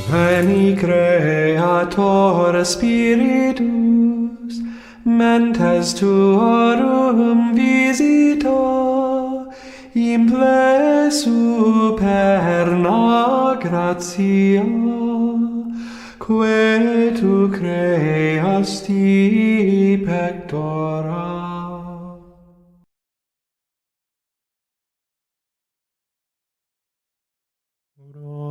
Veni Creator Spiritus, mentes tuorum visita, imple superna gratia, que tu creasti pectora.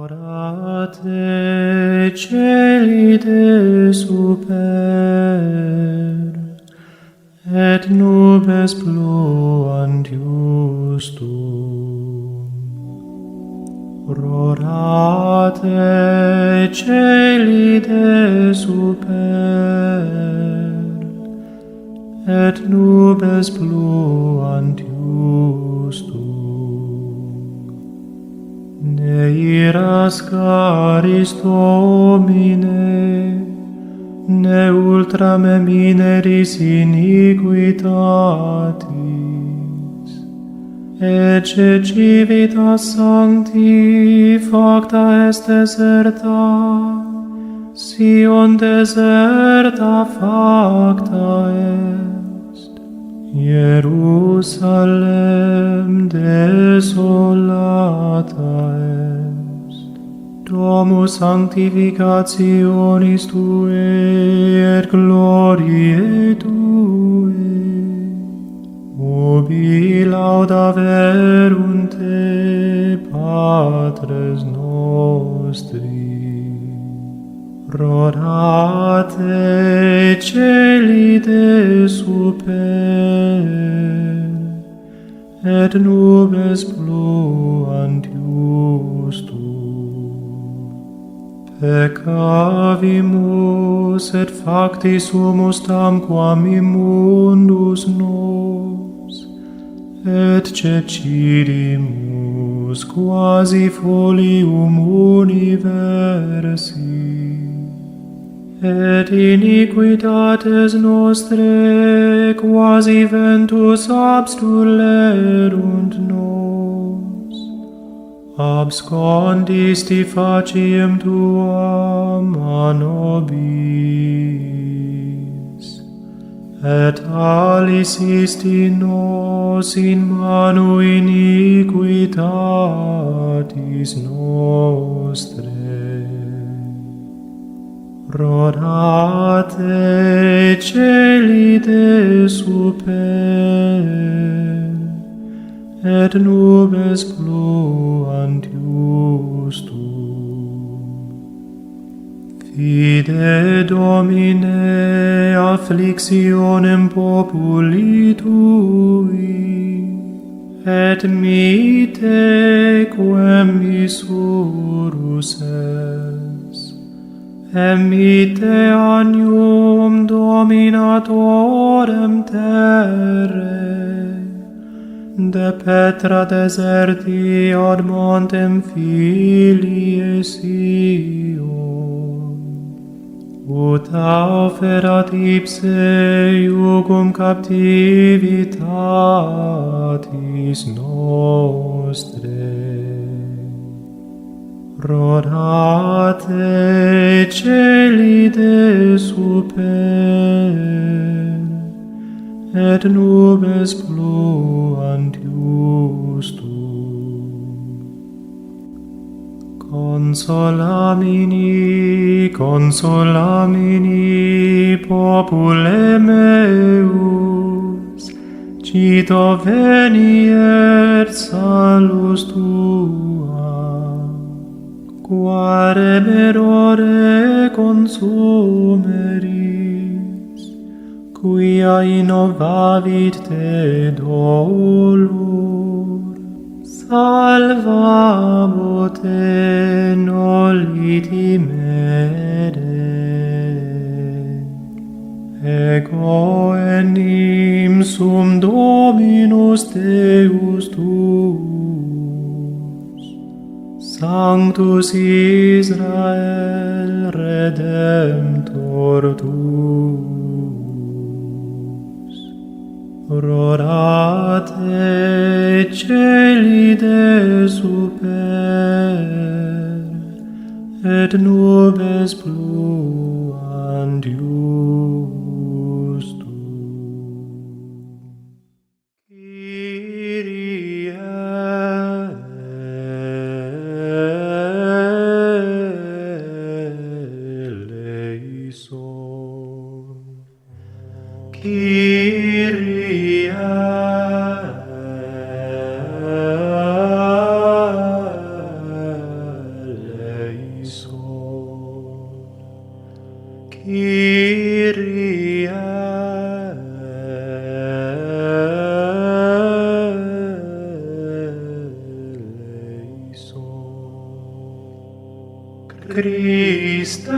Orate celi de super, et nubes pluant justum. Orate celi de super, et nubes pluant justum. Ne iras caris Domine, ne ultra me mineris iniquitatis, ecce civitas sancti facta est deserta, Sion deserta facta est, Jerusalem desolata est, domus sanctificationis Tuae et gloriae Tuae, ubi laudaverunt Te, Patres nostri. Rodate celi de super, et nubes pluant justum. Peccavimus et facti sumus tamquam immundus nos, et cecidimus quasi folium universi, et iniquitates nostrae quasi ventus abstulerunt nos, abscondisti faciem Tuam a nobis, et alisisti nos in manu iniquitatis nostrae. Rodate celi de super, et nubes pluant justum. Fide Domine afflictionem populi Tui, et mite quem misurus es. Emitte agnum dominatorem terrae, de petra deserti ad montem filiae Sion, ut auferat ipse iugum captivitatis nostrae. Rodate celi de super, et nubes pluant justum. Consolamini, consolamini, popule meus, cito veniet salus Tua, quare merore consumeris, quia innovavit Te dolor, salvamo Te noliti mere. Ego enim sum Dominus Deus tuus, Sanctus Israel Redemptor tuus. Rodate celi de super, et nubes pluant justum. Kyrie eleison. Kyrie eleison. Kyrie eleison. Christe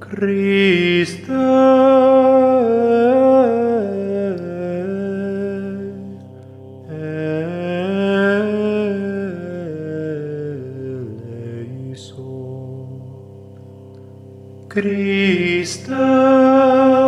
Christe eleison. Christe eleison.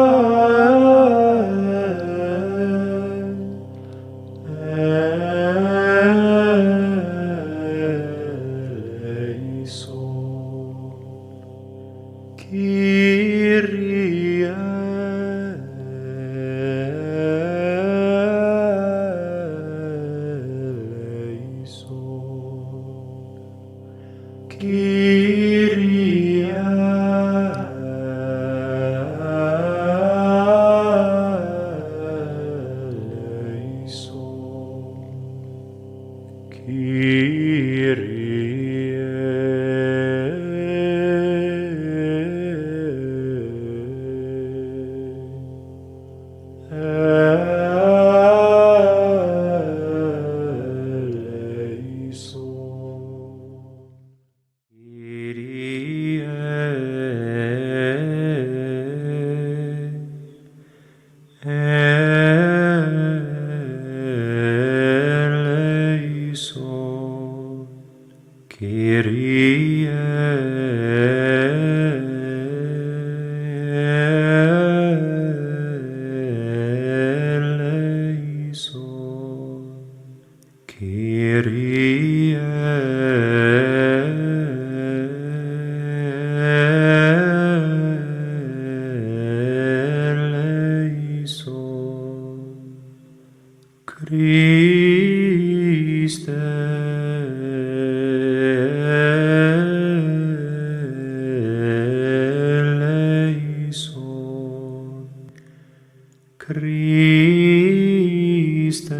Kyrie eleison. Kyrie eleison. Christe eleison. Christe eleison.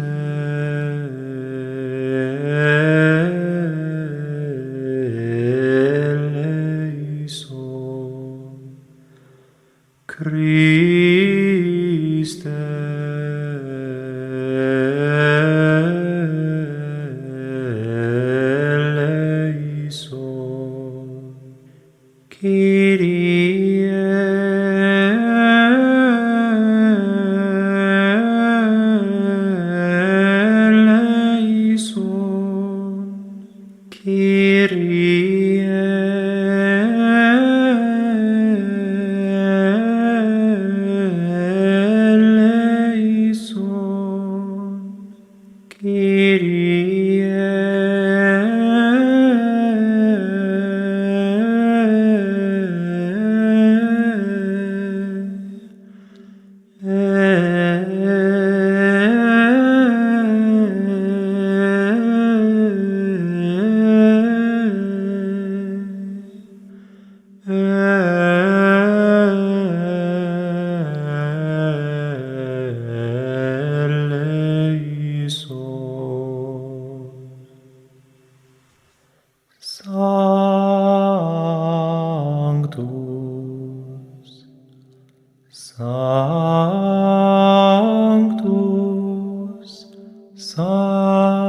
Christe eleison. Kyrie eleison. Kyrie eleison. Kyrie Sanctus, Sanctus, Sanctus,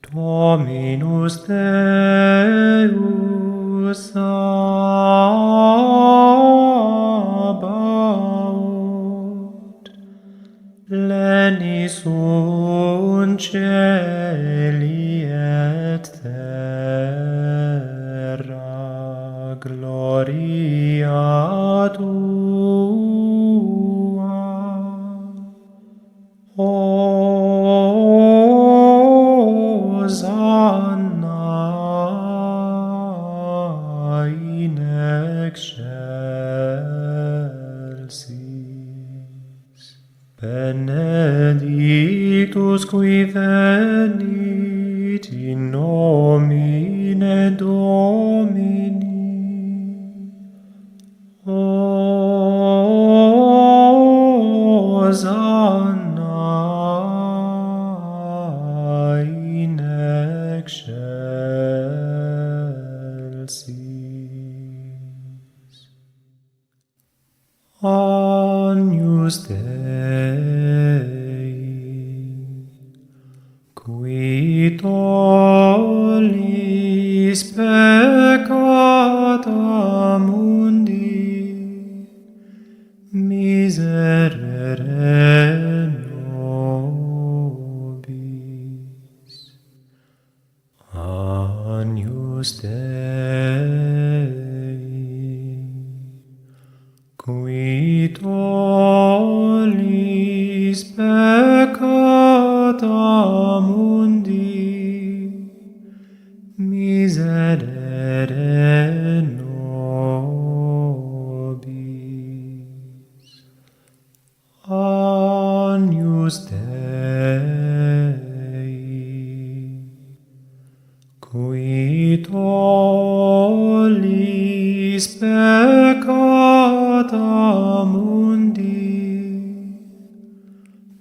Dominus Deus Sabaoth, Lenis un celi et terra. gloria tua. Hosanna in excelsis. Benedictus qui venit in nomine Domini. Hosanna in excelsis. Agnus Dei, qui tollis peccata mundi, miserere nobis. Agnus Dei, qui tollis peccata mundi, miserere nobis. Agnus Dei, qui tollis peccata mundi,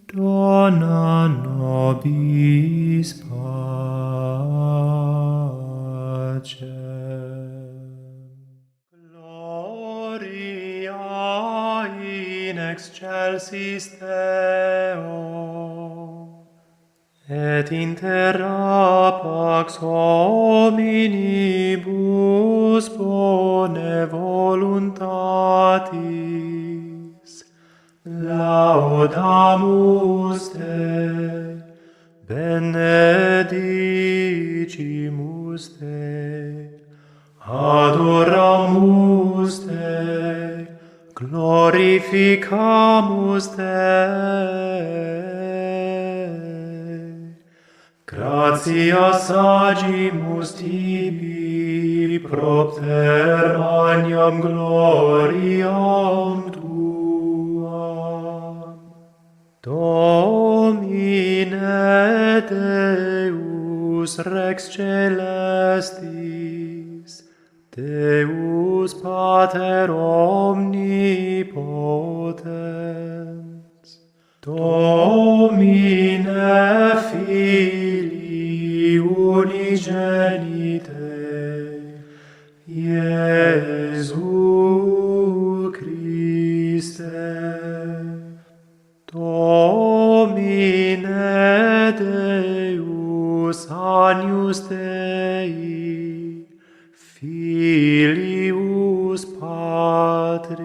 dona nobis pacem. Gloria in excelsis Deo, et in terra pax hominibus bone voluntatis. Laudamus Te, benedicimus Te, adoramus Te, glorificamus Te. Gratias agimus Tibi propter magnam gloriam Tuam. Domine Deus Rex Celestis, Deus Pater omnipotens, Domine Filii unigenite, Iesu Christe, Domine Deus Agnus Dei, Filius Patris,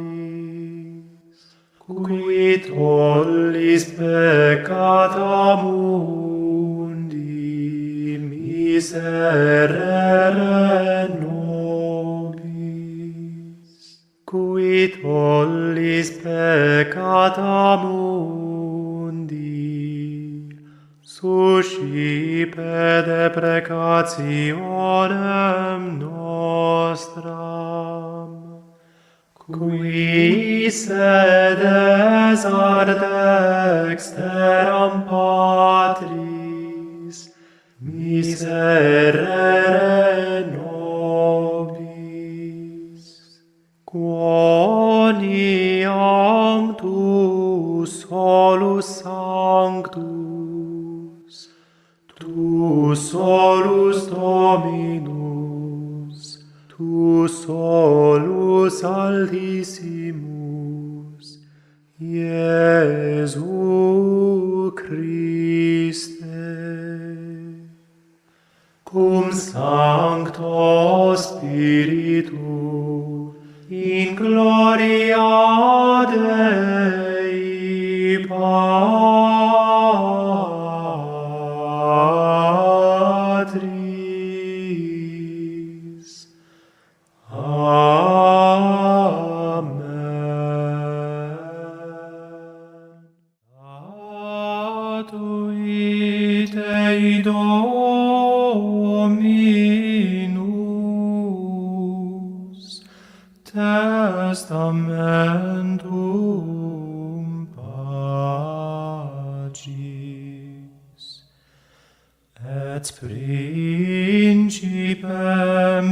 qui tollis peccata mundi, miserere nobis. Qui tollis peccata mundi, suscipe deprecationem nostram. Qui sedes ad dexteram Patris, miserere nobis. Quoniam tu solus sanctus, tu solus Dominus, tu solus Altissimus, Iesu Christe, cum Sancto Spiritu, in gloria Dei Patris. Amen. testamentum pagis, et principem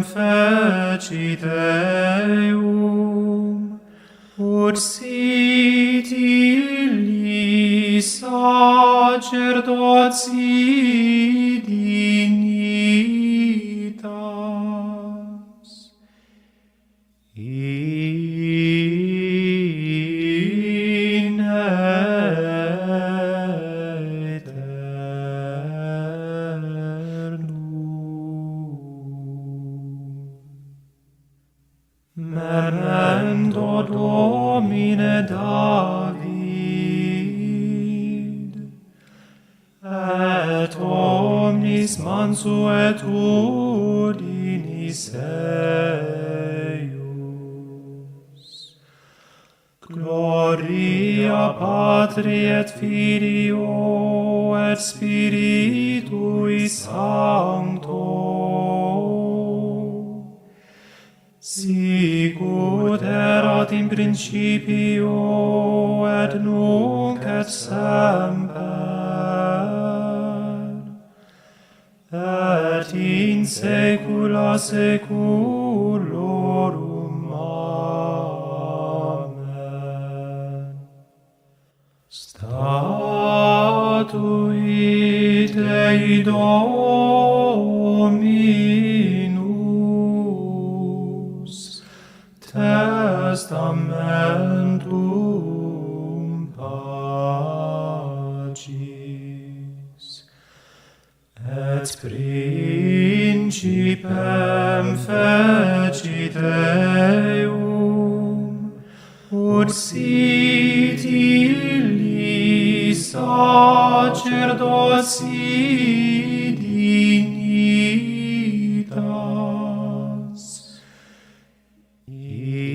fecit Deum, ut sit illis sacerdotii dignitas, in aeternum. Memento Domine David, et omnis mansuetudinis eius. Gloria Patri et Filio et Spiritui Sancto, sicut erat in principio et nunc et semper, et in saecula saeculorum. Amen. Statuit Dei Dominus testamentum pagis, et principem fecit Deum, ut sit illis sacerdotii dignitas, in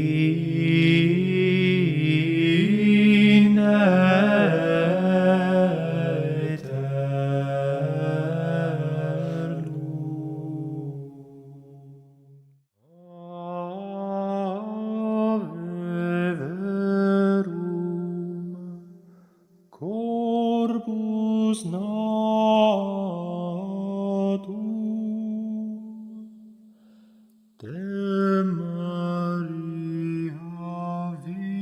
aeternum. Ave verum, corpus natum, de Maria Virgine,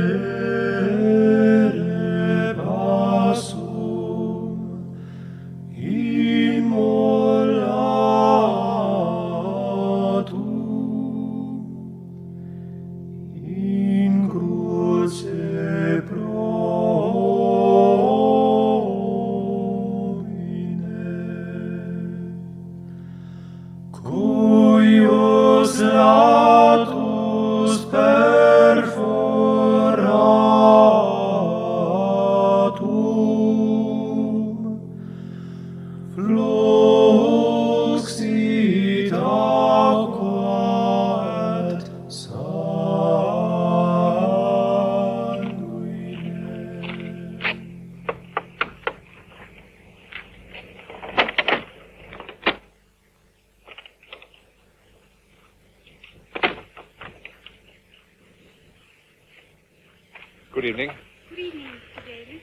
ere basum immolatum in cruce promine, cuius latus perforatum fluxit aqua et sanguine. Good evening. Good evening, Mr. Davis.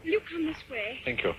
Will you come this way? Thank you.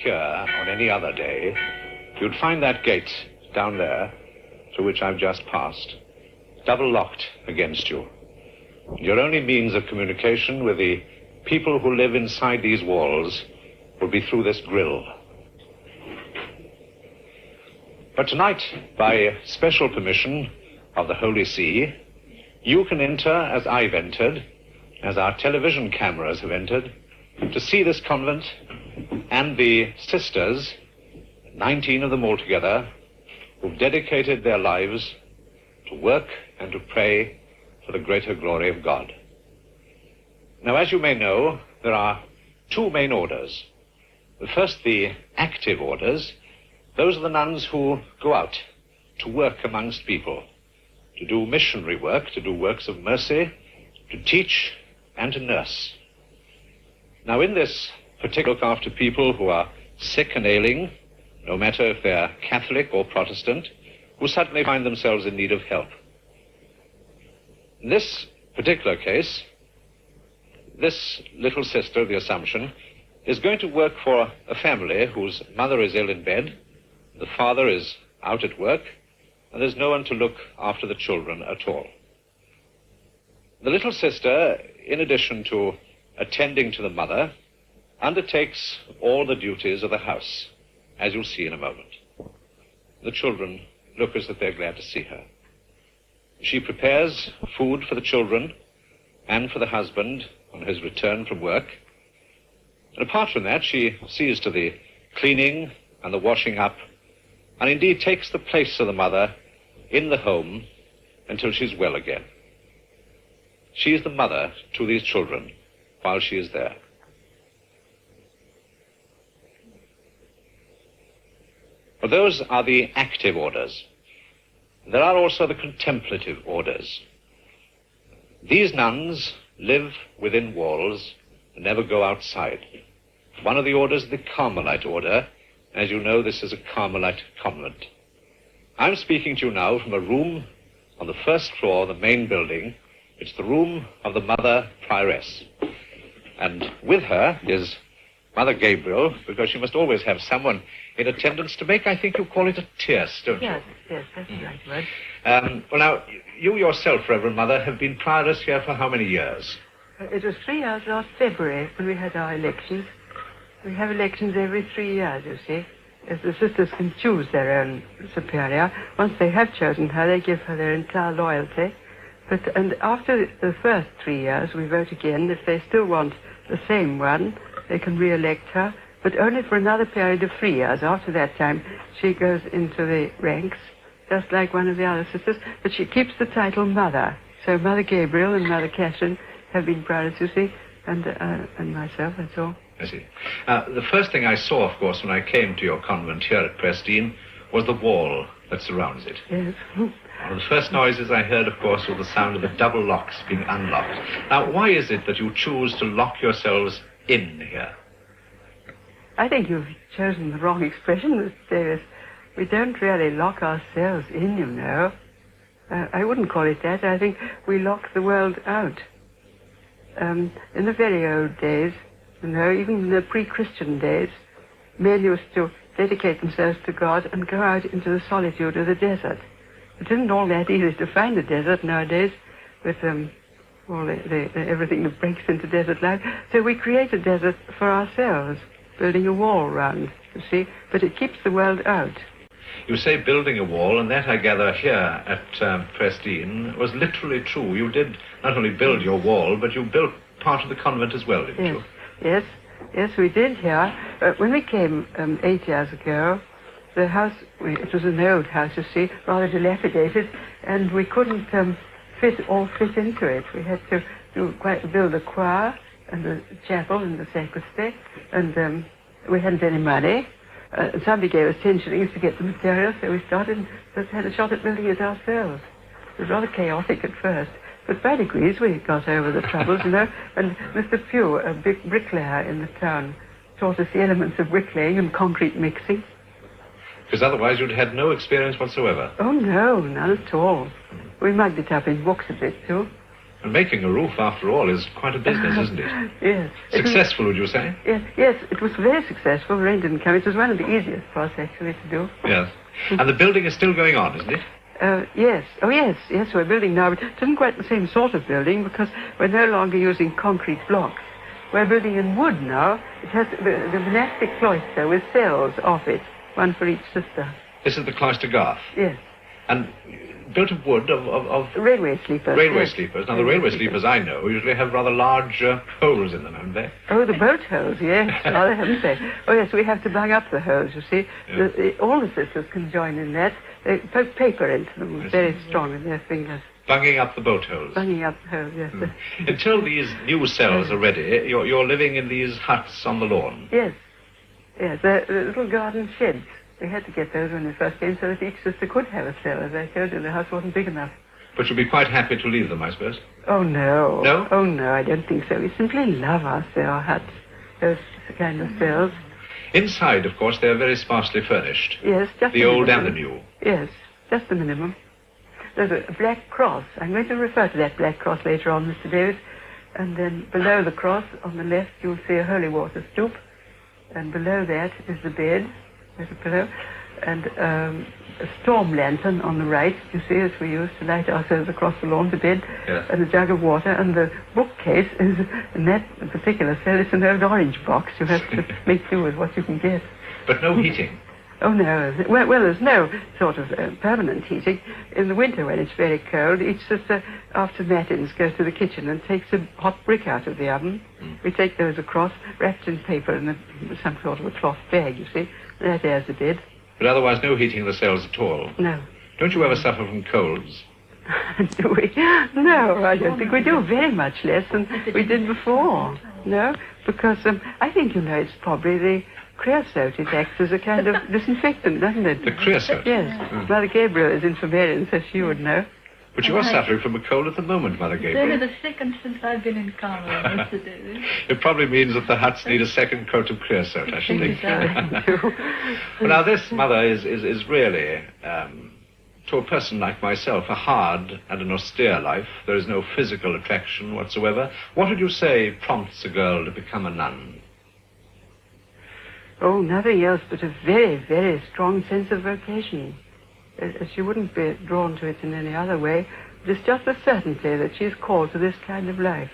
Here, on any other day, you'd find that gate down there, through which I've just passed, double locked against you. Your only means of communication with the people who live inside these walls will be through this grill. But tonight, by special permission of the Holy See, you can enter as I've entered, as our television cameras have entered, to see this convent and the sisters, 19 of them altogether, who've dedicated their lives to work and to pray for the greater glory of God. Now, as you may know, there are two main orders. The first, the active orders. Those are the nuns who go out to work amongst people, to do missionary work, to do works of mercy, to teach and to nurse. Now, in this particular, look after people who are sick and ailing, no matter if they're Catholic or Protestant, who suddenly find themselves in need of help. In this particular case, this little sister of the Assumption is going to work for a family whose mother is ill in bed, the father is out at work, and there's no one to look after the children at all. The little sister, in addition to attending to the mother, undertakes all the duties of the house, as you'll see in a moment. The children look as if they're glad to see her. She prepares food for the children and for the husband on his return from work. And apart from that, she sees to the cleaning and the washing up, and indeed takes the place of the mother in the home until she's well again. She is the mother to these children while she is there. But those are the active orders. There are also the contemplative orders. These nuns live within walls and never go outside. One of the orders is the Carmelite order. As you know, this is a Carmelite convent. I'm speaking to you now from a room on the first floor of the main building. It's the room of the Mother Prioress. And with her is Mother Gabriel, because she must always have someone in attendance to make, I think you call it a tierce, don't you? Yes, that's the right word. Well, now, you yourself, Reverend Mother, have been prioress here for how many years? It was 3 years last February when we had our elections. We have elections every 3 years, you see. As the sisters can choose their own superior. Once they have chosen her, they give her their entire loyalty. And after the first 3 years, we vote again. If they still want the same one, they can re-elect her, but only for another period of 3 years. After that time, she goes into the ranks, just like one of the other sisters, but she keeps the title Mother. So Mother Gabriel and Mother Catherine have been prioress, you see, and myself, that's all. I see. The first thing I saw, of course, when I came to your convent here at Prestine was the wall that surrounds it. Yes. One of the first noises I heard, of course, was the sound of the double locks being unlocked. Now, why is it that you choose to lock yourselves in here? I think you've chosen the wrong expression, Mr. Davis. We don't really lock ourselves in, you know. I wouldn't call it that. I think we lock the world out. In the very old days, you know, even in the pre-Christian days, men used to dedicate themselves to God and go out into the solitude of the desert. It isn't all that easy to find a desert nowadays with all everything that breaks into desert life. So we create a desert for ourselves, building a wall round, you see, but it keeps the world out. You say building a wall, and that, I gather, here at Prestine was literally true. You did not only build your wall, but you built part of the convent as well, didn't you? Yes, we did here. When we came 8 years ago, the house, it was an old house, you see, rather dilapidated, and we couldn't fit into it. We had to build a choir and a chapel and a sacristy, and we hadn't any money. Somebody gave us 10 shillings to get the materials, so we started and just had a shot at building it ourselves. It was rather chaotic at first, but by degrees we got over the troubles, you know, and Mr. Pugh, a big bricklayer in the town, taught us the elements of bricklaying and concrete mixing. Because otherwise you'd had no experience whatsoever. Oh, no, none at all. We mugged it up in books a bit, too. And making a roof, after all, is quite a business, isn't it? Yes. Successful, would you say? Yes, it was very successful. Rain didn't come. It was one of the easiest parts, actually, to do. Yes. And the building is still going on, isn't it? Yes. Oh, yes. Yes, we're building now. It isn't quite the same sort of building because we're no longer using concrete blocks. We're building in wood now. It has the monastic cloister with cells off it, one for each sister. This is the cloister garth? Yes. And built of wood, of railway sleepers. Railway yes. sleepers. Now, the railway sleepers I know usually have rather large holes in them, haven't they? Oh, the boat holes, yes. Rather, haven't they? Oh, yes, we have to bung up the holes, you see. Yeah. All the sisters can join in that. They poke paper into them, very strong in their fingers. Bunging up the boat holes. Bunging up the holes, yes. Until these new cells are ready, you're living in these huts on the lawn? Yes. Yes, they're little garden sheds. We had to get those when we first came so that each sister could have a cell. As I told you, the house wasn't big enough. But you'll be quite happy to leave them, I suppose? Oh, no. No? Oh, no, I don't think so. We simply love our huts, those kind of cells. Inside, of course, they're very sparsely furnished. Yes, just the old and the new. Yes, just the minimum. There's a black cross. I'm going to refer to that black cross later on, Mr. Davis. And then below the cross, on the left, you'll see a holy water stoop. And below that is the bed. There's a pillow. And a storm lantern on the right, you see, as we used to light ourselves across the lawn to bed. Yes. And a jug of water. And the bookcase is, in that particular cell, it's an old orange box. You have to make do with what you can get. But no heating? Oh, no. Well, there's no sort of permanent heating. In the winter, when it's very cold, each sister, after matins, goes to the kitchen and takes a hot brick out of the oven. We take those across, wrapped in paper in some sort of a cloth bag, you see. That airs the bed. But otherwise, no heating in the cells at all? No. Don't you ever suffer from colds? Do we? No, I don't think we do. Very much less than we did before. No, because I think, you know, it's probably the creosote. It acts as a kind of disinfectant, doesn't it? The creosote? Yes. Mother Gabriel is infirmarian, so she would know. But you are suffering from a cold at the moment, Mother Gabriel. It's only the second since I've been in Carmel, Mr. Davis. It probably means that the huts need a second coat of creosote, I should think. Well, now, this, Mother, is really, to a person like myself, a hard and an austere life. There is no physical attraction whatsoever. What would you say prompts a girl to become a nun? Oh, nothing else but a very, very strong sense of vocation. She wouldn't be drawn to it in any other way. It's just a certainty that she's called to this kind of life.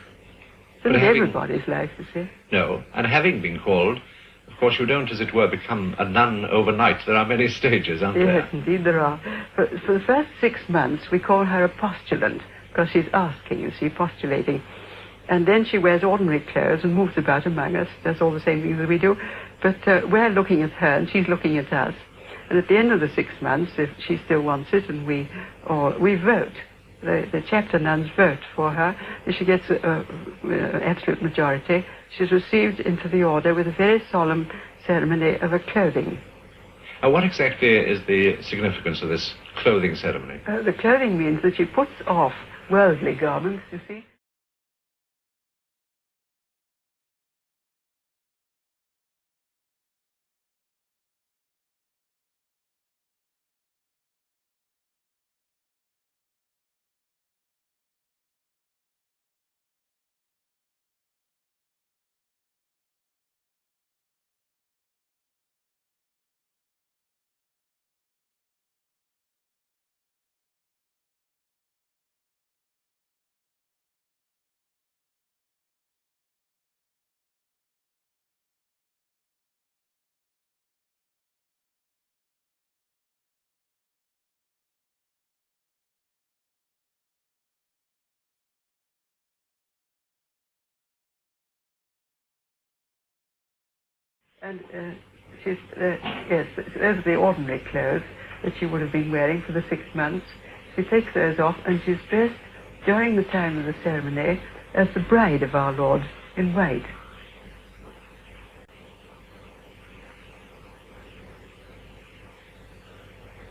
It's in everybody's life, you see. No, and having been called, of course you don't, as it were, become a nun overnight. There are many stages, aren't there? Yes, indeed there are. For the first 6 months, we call her a postulant, because she's asking, you see, postulating. And then she wears ordinary clothes and moves about among us, does all the same things that we do. But we're looking at her and she's looking at us. And at the end of the 6 months, if she still wants it, and we vote. The chapter nuns vote for her. If she gets absolute majority, she's received into the order with a very solemn ceremony of a clothing. What exactly is the significance of this clothing ceremony? The clothing means that she puts off worldly garments, you see. And yes, those are the ordinary clothes that she would have been wearing for the 6 months. She takes those off and she's dressed during the time of the ceremony as the bride of our Lord in white.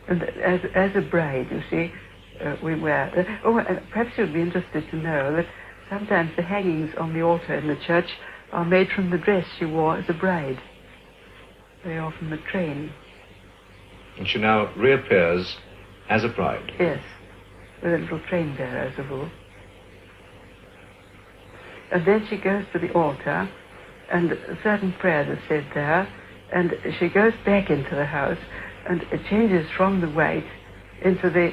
And as a bride, you see, we wear... perhaps you'd be interested to know that sometimes the hangings on the altar in the church are made from the dress she wore as a bride. Very often the train. And she now reappears as a bride. Yes, with a little train bearer as a rule. And then she goes to the altar, and certain prayers are said there, and she goes back into the house, and it changes from the white into the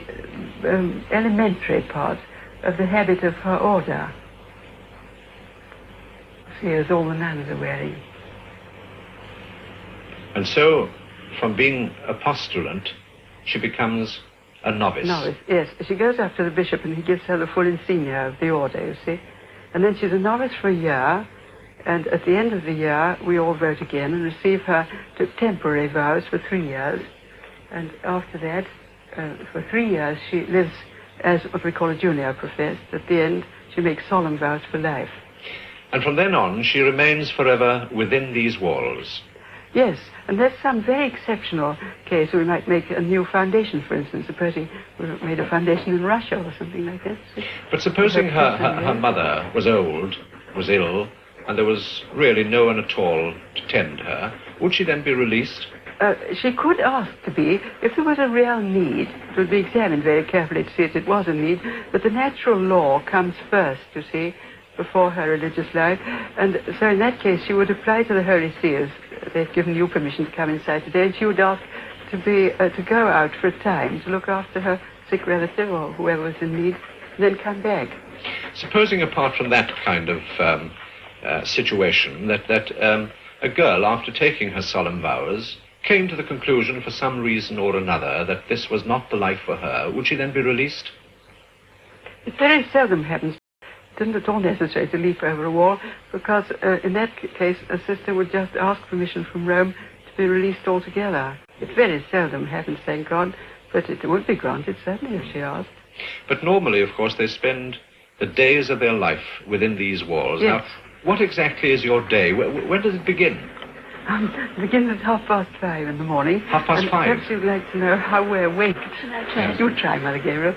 elementary part of the habit of her order. See, as all the nuns are wearing. And so, from being a postulant, she becomes a novice. Novice, yes. She goes up to the bishop and he gives her the full insignia of the order, you see. And then she's a novice for a year, and at the end of the year, we all vote again and receive her to temporary vows for 3 years. And after that, for 3 years, she lives as what we call a junior professed. At the end, she makes solemn vows for life. And from then on, she remains forever within these walls. Yes, and that's some very exceptional case. We might make a new foundation, for instance. Supposing we made a foundation in Russia or something like that. But supposing her mother was old, was ill, and there was really no one at all to tend her, would she then be released? She could ask to be. If there was a real need, it would be examined very carefully to see if it was a need. But the natural law comes first, you see, before her religious life. And so in that case, she would apply to the Holy Seers. They've given you permission to come inside today, and she would ask to go out for a time to look after her sick relative or whoever was in need, and then come back. Supposing, apart from that kind of situation, that a girl, after taking her solemn vows, came to the conclusion for some reason or another that this was not the life for her, would she then be released? It very seldom happens. It isn't at all necessary to leap over a wall, because in that case a sister would just ask permission from Rome to be released altogether. It very seldom happens, thank God, but it would be granted, certainly, if she asked. But normally, of course, they spend the days of their life within these walls. Yes. Now, what exactly is your day? When does it begin? It begins at 5:30 in the morning. 5:30? Perhaps you'd like to know how we're waked. Shall I try? You try, Mother Gabriel.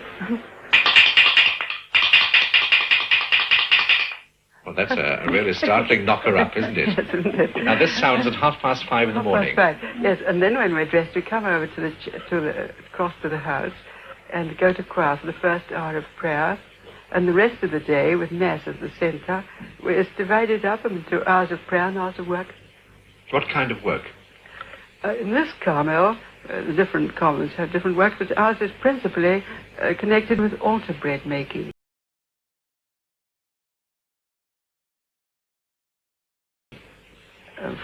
Well, that's a really startling knocker-up, isn't it? Yes, isn't it? Now, this sounds at 5:30 in the morning. 5:30, yes, and then when we're dressed, we come over across to the house and go to choir for the first hour of prayer. And the rest of the day, with Mass at the center, is divided up into hours of prayer and hours of work. What kind of work? In this Carmel, the different convents have different work, but ours is principally connected with altar bread making.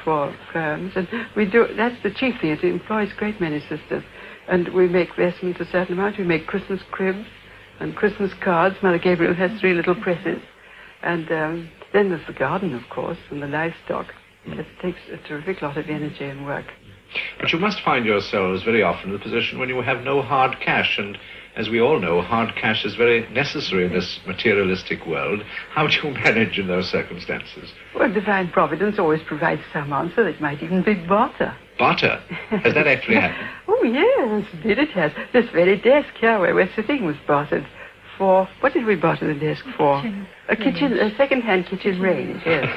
For firms, and we do, that's the chief thing. It employs a great many sisters. And we make vestments a certain amount. We make Christmas cribs and Christmas cards. Mother Gabriel has 3 little presses. And then there's the garden, of course, and the livestock. It takes a terrific lot of energy and work. But you must find yourselves very often in the position when you have no hard cash, and as we all know, hard cash is very necessary in this materialistic world. How do you manage in those circumstances? Well, divine providence always provides some answer. It might even be barter. Barter? Has that actually happened? Oh, yes, indeed it has. This very desk here where we're sitting was bartered for... What did we barter the desk for? A second-hand kitchen range, yes.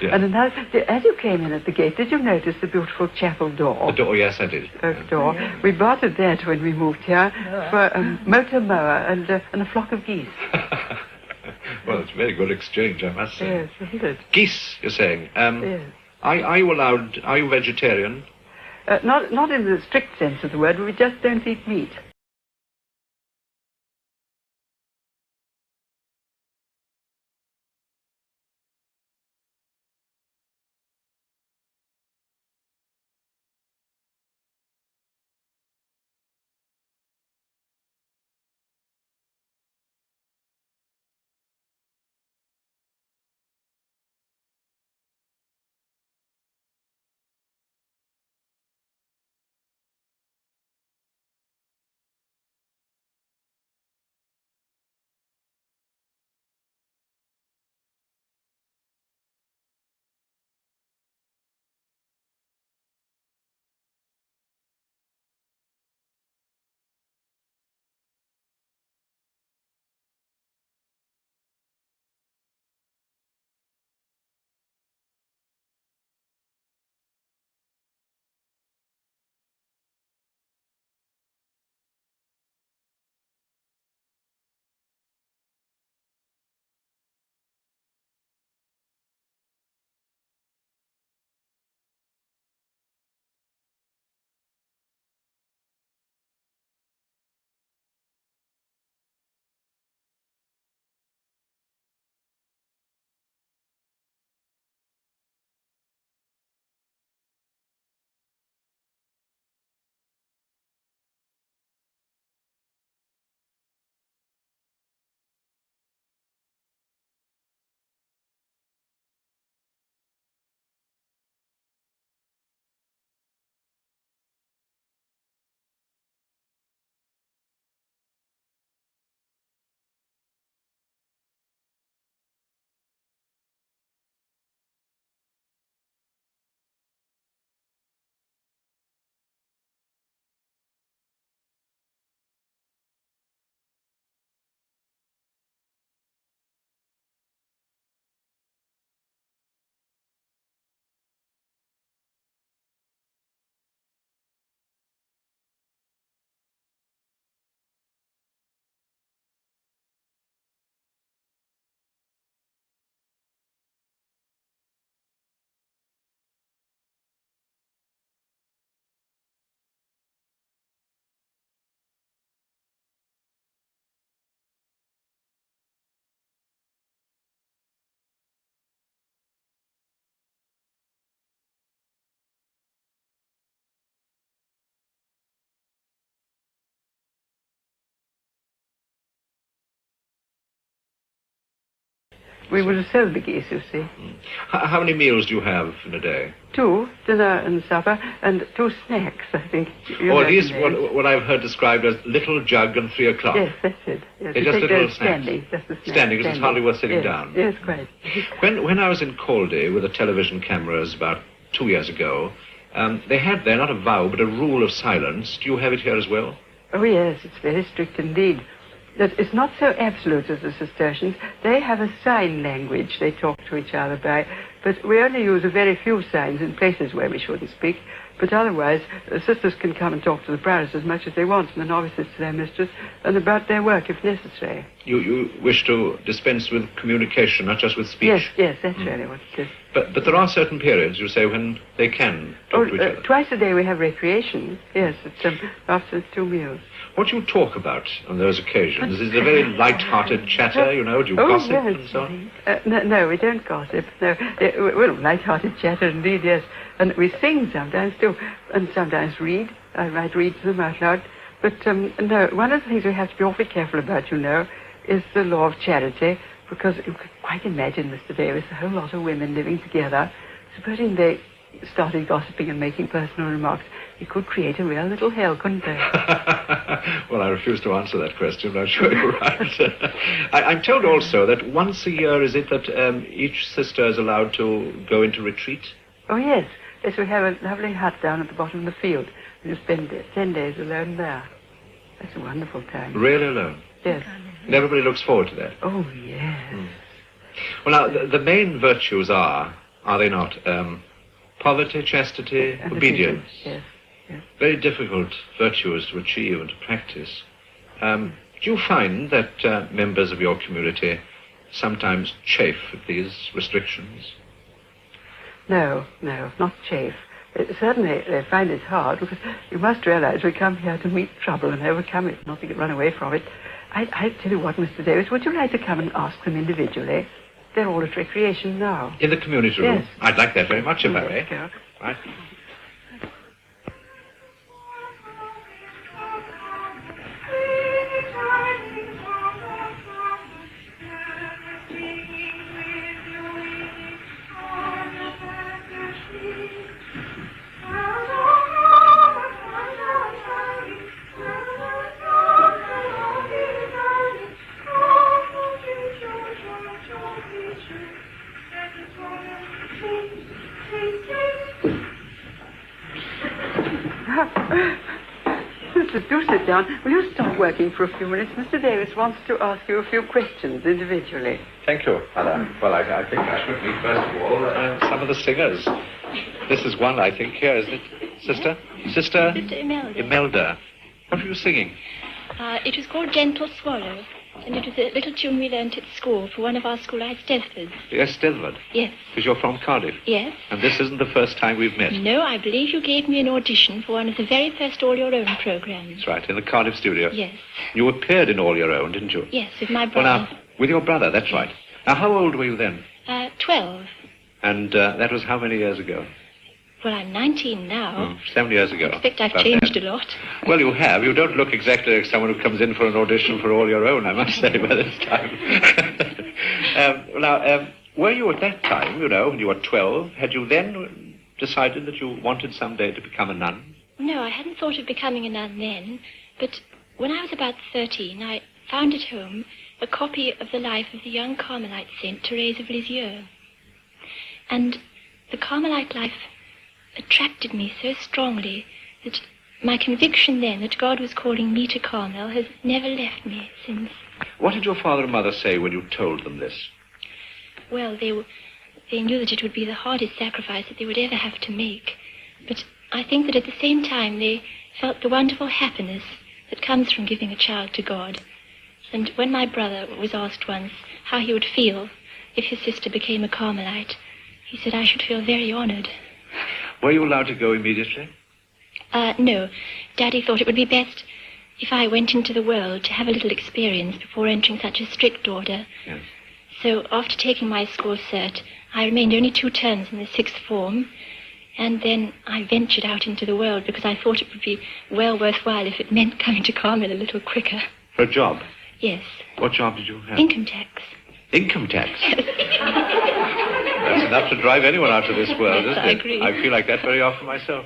Yes. And another, as you came in at the gate, did you notice the beautiful chapel door? The door, yes, I did. Oak door. We bartered that when we moved here for a motor mower and a flock of geese. Well, it's a very good exchange, I must say. Yes, isn't it? Geese, you're saying. Yes. Are you vegetarian? Not in the strict sense of the word, we just don't eat meat. We would sell the geese, you see. How many meals do you have in a day? 2, dinner and supper, and 2 snacks, I think. Or these, what I've heard described as little jug and 3 o'clock. Yes, that's it. Yes, They're just little snacks. Standing, just a snack. Standing, because it's hardly worth sitting down. Yes, quite. When I was in Caldy with the television cameras about 2 years ago, they had there not a vow but a rule of silence. Do you have it here as well? Oh, yes, it's very strict indeed. That it's not so absolute as the Cistercians. They have a sign language they talk to each other by, but we only use a very few signs in places where we shouldn't speak. But otherwise, sisters can come and talk to the brothers as much as they want, and the novices to their mistress, and about their work if necessary. You wish to dispense with communication, not just with speech? Yes, that's really what it is. But there are certain periods, you say, when they can talk to each other. Twice a day we have recreation. Yes, it's after 2 meals. What do you talk about on those occasions? Is it a very light-hearted chatter, you know? Do you gossip yes. and so on? No, we don't gossip. No, well, light-hearted chatter indeed, yes. And we sing sometimes too, and sometimes read. I might read to them out loud. But no, one of the things we have to be awfully careful about, you know, is the law of charity, because you can quite imagine, Mr. Davis, a whole lot of women living together. Supposing they started gossiping and making personal remarks, it could create a real little hell, couldn't they? Well, I refuse to answer that question. I'm sure you're right. I'm told also that once a year, is it that each sister is allowed to go into retreat? Oh, yes. Yes, we have a lovely hut down at the bottom of the field. You spend 10 days alone there. That's a wonderful time. Really alone? Yes. And everybody looks forward to that? Oh, yes. Well, now, the main virtues are they not? Poverty, chastity, and obedience. Yes. Very difficult virtues to achieve and to practice. Do you find that members of your community sometimes chafe at these restrictions? No, not chafe. Certainly they find it hard, because you must realize we come here to meet trouble and overcome it, not to run away from it. I tell you what, Mr. Davis, would you like to come and ask them individually? They're all at recreation now. In the community room? Yes. I'd like that very much, if I may. Go. Right. Sisters, do sit down. Will you stop working for a few minutes? Mr. Davis wants to ask you a few questions individually. Thank you, Mother. Well, I think I should meet, first of all, some of the singers. This is one, I think, here, isn't it, Sister? Sister Imelda. Imelda. What were you singing? It was called Gentle Swallow, and it was a little tune we learnt at school for one of our schoolites, Stedford. Yes, Stedford. Yes. Because you're from Cardiff. Yes. And this isn't the first time we've met. No, I believe you gave me an audition for one of the very first All Your Own programs. That's right, in the Cardiff studio. Yes. You appeared in All Your Own, didn't you? Yes, with my brother. Well, now, with your brother, that's right. Now, how old were you then? 12. And that was how many years ago? Well, I'm 19 now. 7 years ago. I expect I've About changed then. a lot. Well, you have. You don't look exactly like someone who comes in for an audition for All Your Own, I must say, by this time. Were you at that time, you know, when you were 12, had you then decided that you wanted someday to become a nun? No, I hadn't thought of becoming a nun then, but when I was about 13, I found at home a copy of the life of the young Carmelite saint, Therese of Lisieux. And the Carmelite life attracted me so strongly that my conviction then that God was calling me to Carmel has never left me since. What did your father and mother say when you told them this? Well, they knew that it would be the hardest sacrifice that they would ever have to make. But I think that at the same time they felt the wonderful happiness that comes from giving a child to God. And when my brother was asked once how he would feel if his sister became a Carmelite, he said I should feel very honored. Were you allowed to go immediately? No. Daddy thought it would be best if I went into the world to have a little experience before entering such a strict order. Yes. So after taking my school cert, I remained only 2 terms in the 6th form, and then I ventured out into the world because I thought it would be well worthwhile if it meant coming to Carmel a little quicker. For a job? Yes. What job did you have? Income tax. Income tax. That's enough to drive anyone out of this world, isn't it? I agree. I feel like that very often myself.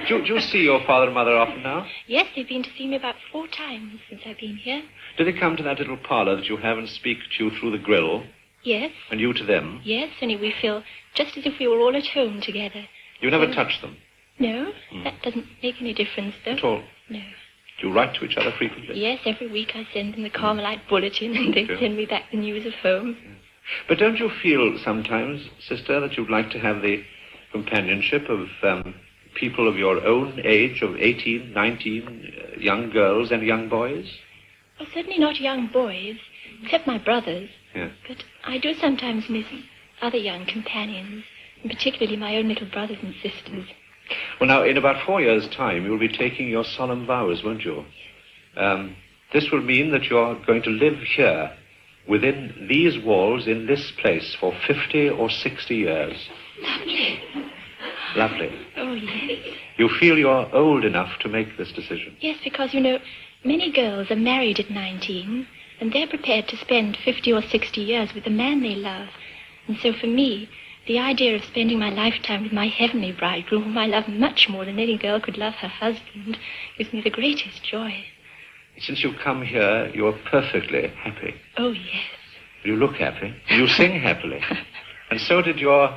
Do you see your father and mother often now? Yes, they've been to see me about 4 times since I've been here. Do they come to that little parlour that you have and speak to you through the grill? Yes. And you to them? Yes, only we feel just as if we were all at home together. You never touch them? No, that doesn't make any difference, though. At all? No. Do you write to each other frequently? Yes, every week I send them the Carmelite bulletin and they send me back the news of home. But don't you feel sometimes, sister, that you'd like to have the companionship of people of your own age, of 18, 19, young girls and young boys? Well, certainly not young boys, except my brothers. Yeah. But I do sometimes miss other young companions, and particularly my own little brothers and sisters. Well, now, in about 4 years' time, you'll be taking your solemn vows, won't you? This will mean that you're going to live here, within these walls, in this place, for 50 or 60 years. Lovely. Lovely. Oh, yes. You feel you're old enough to make this decision? Yes, because, you know, many girls are married at 19, and they're prepared to spend 50 or 60 years with the man they love. And so for me, the idea of spending my lifetime with my heavenly bridegroom, whom I love much more than any girl could love her husband, gives me the greatest joy. Since you've come here, you're perfectly happy. Oh, yes. You look happy. You sing happily. And so did your...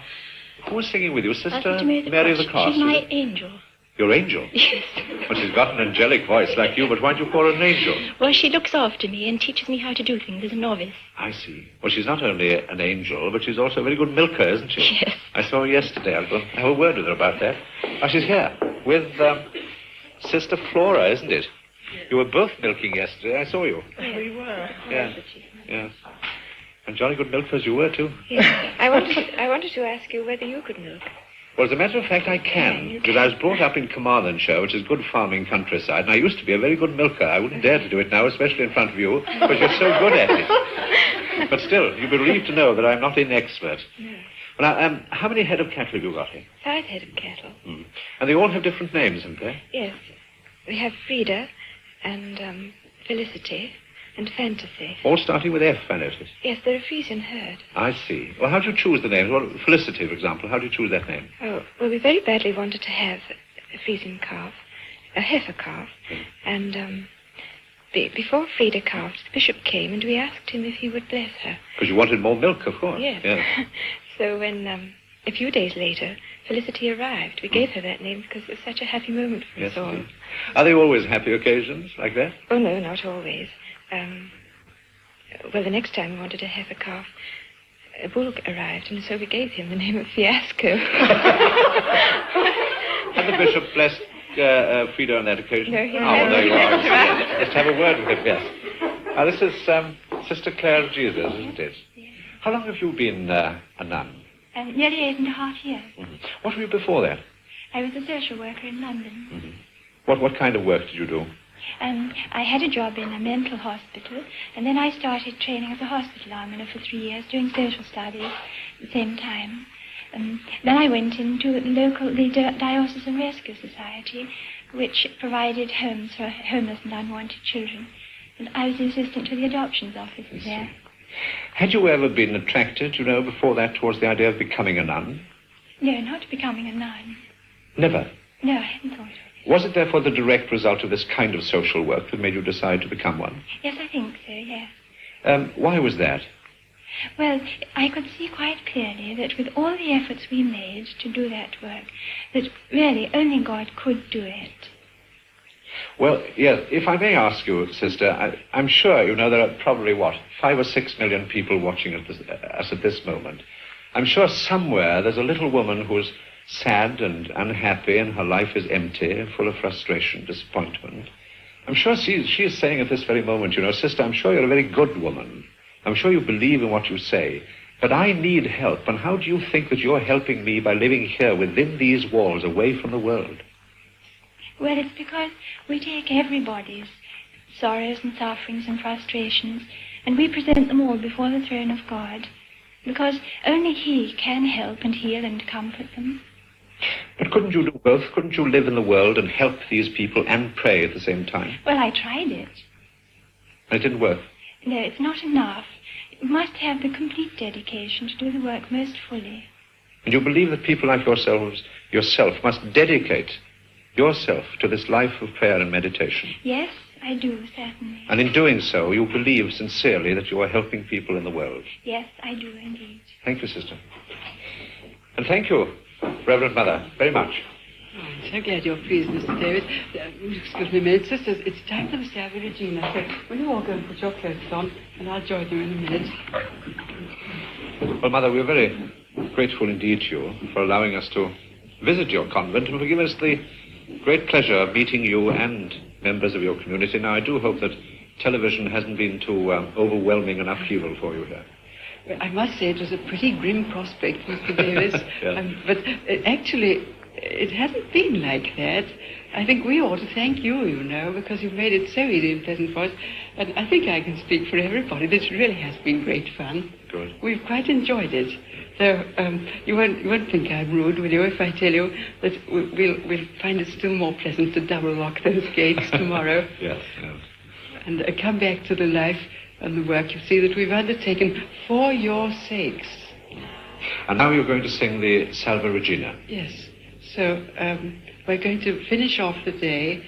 Who was singing with you? Sister Mary of the Cross? She's my angel. Your angel? Yes. Well, she's got an angelic voice like you, but why do you call her an angel? Well, she looks after me and teaches me how to do things as a novice. I see. Well, she's not only an angel, but she's also a very good milker, isn't she? Yes. I saw her yesterday. I'll go and have a word with her about that. Oh, she's here with Sister Flora, isn't it? You were both milking yesterday. I saw you. Yes, we were. Yeah. Yes. And jolly good milkers you were, too. Yes. I wanted to ask you whether you could milk. Well, as a matter of fact, I can, because I was brought up in Carmarthenshire, which is good farming countryside, and I used to be a very good milker. I wouldn't dare to do it now, especially in front of you, because you're so good at it. But still, you'll be relieved to know that I'm not inexpert. No. Well, now, how many head of cattle have you got here? 5 head of cattle. And they all have different names, haven't they? Yes. We have Frida and Felicity and Fantasy. All starting with F, I notice. Yes, they're a Frisian herd. I see. Well, how do you choose the names? Well, Felicity, for example, how do you choose that name? Oh, well, we very badly wanted to have a Frisian calf, a heifer calf, and before Frida calved, the bishop came and we asked him if he would bless her. Because you wanted more milk, of course. Yes. Yeah. So when, a few days later, Felicity arrived, we gave her that name because it was such a happy moment for us all. Indeed. Are they always happy occasions like that? Oh, no, not always. Well, the next time we wanted to have a calf, a bull arrived, and so we gave him the name of Fiasco. Had the bishop blessed Frida on that occasion? No, he hadn't. There you are. Right. Let's have a word with him, yes. Now, this is Sister Clare of Jesus, isn't it? Yes. How long have you been a nun? Nearly 8.5 years. What were you before that? I was a social worker in London. What kind of work did you do? I had a job in a mental hospital, and then I started training as a hospital almoner for 3 years, doing social studies at the same time. Then I went into the Diocesan Rescue Society, which provided homes for homeless and unwanted children. And I was the assistant to the adoptions office there. Had you ever been attracted, before that, towards the idea of becoming a nun? No, not becoming a nun. Never? No, I hadn't thought of it. Was it therefore the direct result of this kind of social work that made you decide to become one? Yes, I think so, yes. Why was that? Well, I could see quite clearly that with all the efforts we made to do that work, that really only God could do it. Well, yes, if I may ask you, Sister, I'm sure there are probably, 5 or 6 million people watching us at this moment. I'm sure somewhere there's a little woman who's sad and unhappy, and her life is empty, full of frustration, disappointment. I'm sure she is saying at this very moment, Sister, I'm sure you're a very good woman. I'm sure you believe in what you say, but I need help, and how do you think that you're helping me by living here within these walls, away from the world? Well, it's because we take everybody's sorrows and sufferings and frustrations, and we present them all before the throne of God, because only He can help and heal and comfort them. But couldn't you do both? Couldn't you live in the world and help these people and pray at the same time? Well, I tried it. And it didn't work. No, it's not enough. must have the complete dedication to do the work most fully. And you believe that people like yourself must dedicate yourself to this life of prayer and meditation. Yes, I do, certainly. And in doing so, you believe sincerely that you are helping people in the world. Yes, I do indeed. Thank you, Sister. And thank you, Reverend Mother, very much. Oh, I'm so glad you're pleased, Mr. David. Excuse me a minute, sisters. It's time for Mr. Havia Regina, so will you all go and put your clothes on, and I'll join you in a minute. Well, Mother, we're very grateful indeed to you for allowing us to visit your convent and for giving us the great pleasure of meeting you and members of your community. Now, I do hope that television hasn't been too overwhelming an upheaval for you here. Well, I must say it was a pretty grim prospect, Mr. Davis. Yeah. But actually, it hasn't been like that. I think we ought to thank you, you know, because you've made it so easy and pleasant for us. And I think I can speak for everybody. This really has been great fun. Good. We've quite enjoyed it. So you won't think I'm rude, will you, if I tell you that we'll find it still more pleasant to double lock those gates tomorrow. Yes, yes. And come back to the life and the work you see that we've undertaken for your sakes. And now you're going to sing the Salve Regina. Yes. So we're going to finish off the day,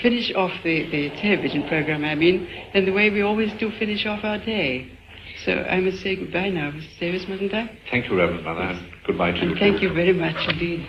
finish off the television program, I mean, in the way we always do finish off our day. So I must say goodbye now, Mr. Davis, mustn't I? Thank you, Reverend Mother, and goodbye to you. And thank you very much indeed.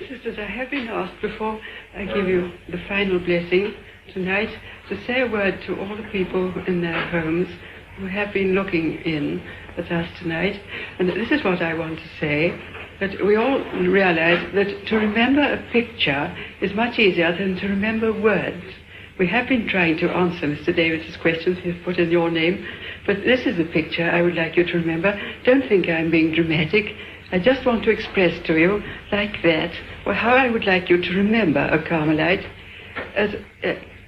Sisters, I have been asked before I give you the final blessing tonight to say a word to all the people in their homes who have been looking in at us tonight. And this is what I want to say, that we all realize that to remember a picture is much easier than to remember words. We have been trying to answer Mr. Davis's questions he's put in your name, but this is a picture I would like you to remember. Don't think I'm being dramatic. I just want to express to you, like that, how I would like you to remember a Carmelite.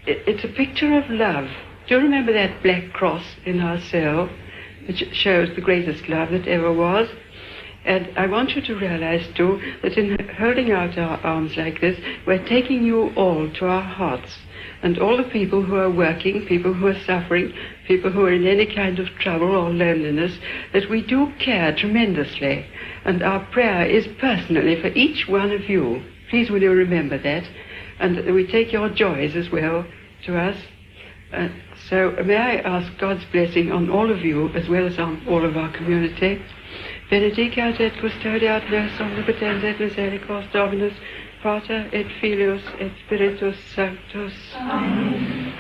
It's a picture of love. Do you remember that black cross in our cell, which shows the greatest love that ever was? And I want you to realize, too, that in holding out our arms like this, we're taking you all to our hearts. And all the people who are working, people who are suffering, people who are in any kind of trouble or loneliness, that we do care tremendously. And our prayer is personally for each one of you. Please will you remember that? And we take your joys as well to us. So may I ask God's blessing on all of you as well as on all of our community. Benedicat et custodiat nos omnipotens et misericors Dominus, Pater et Filius et Spiritus Sanctus. Amen.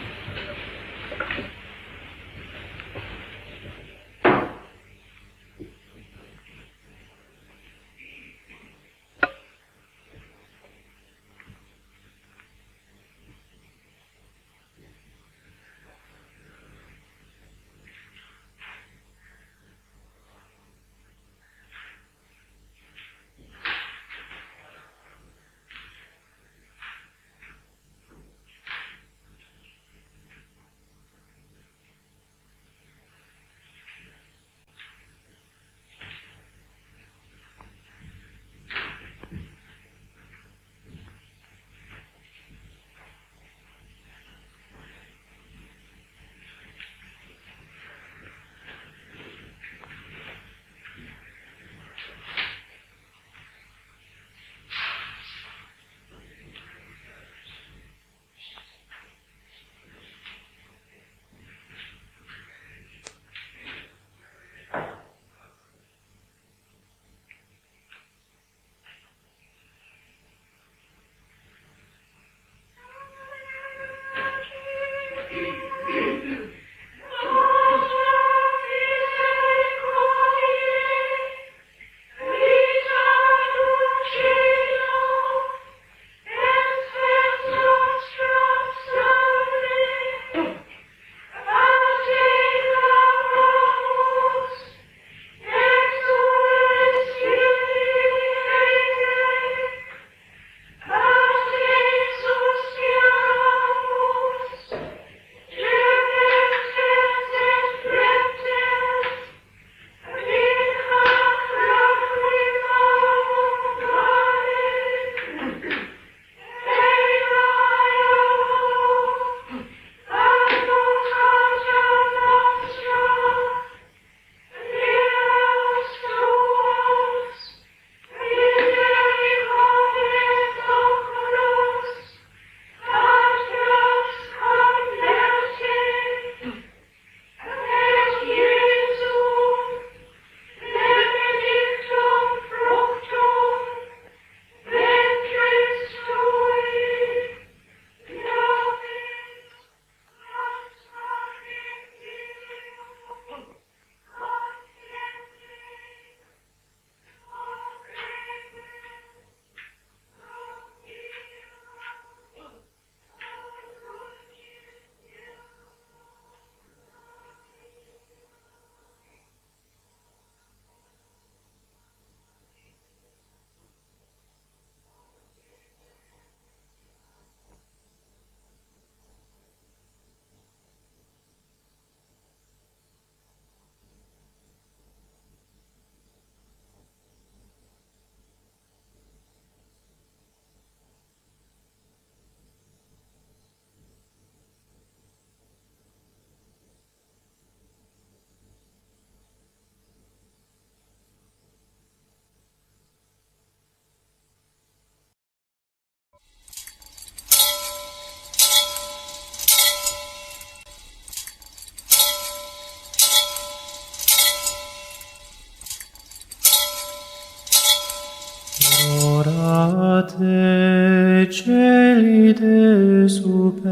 de super,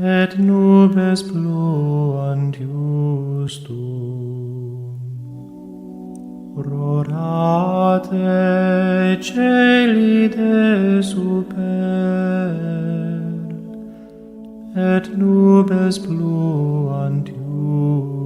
et nubes pluant justum. Rorate celi de super, et nubes pluant justum.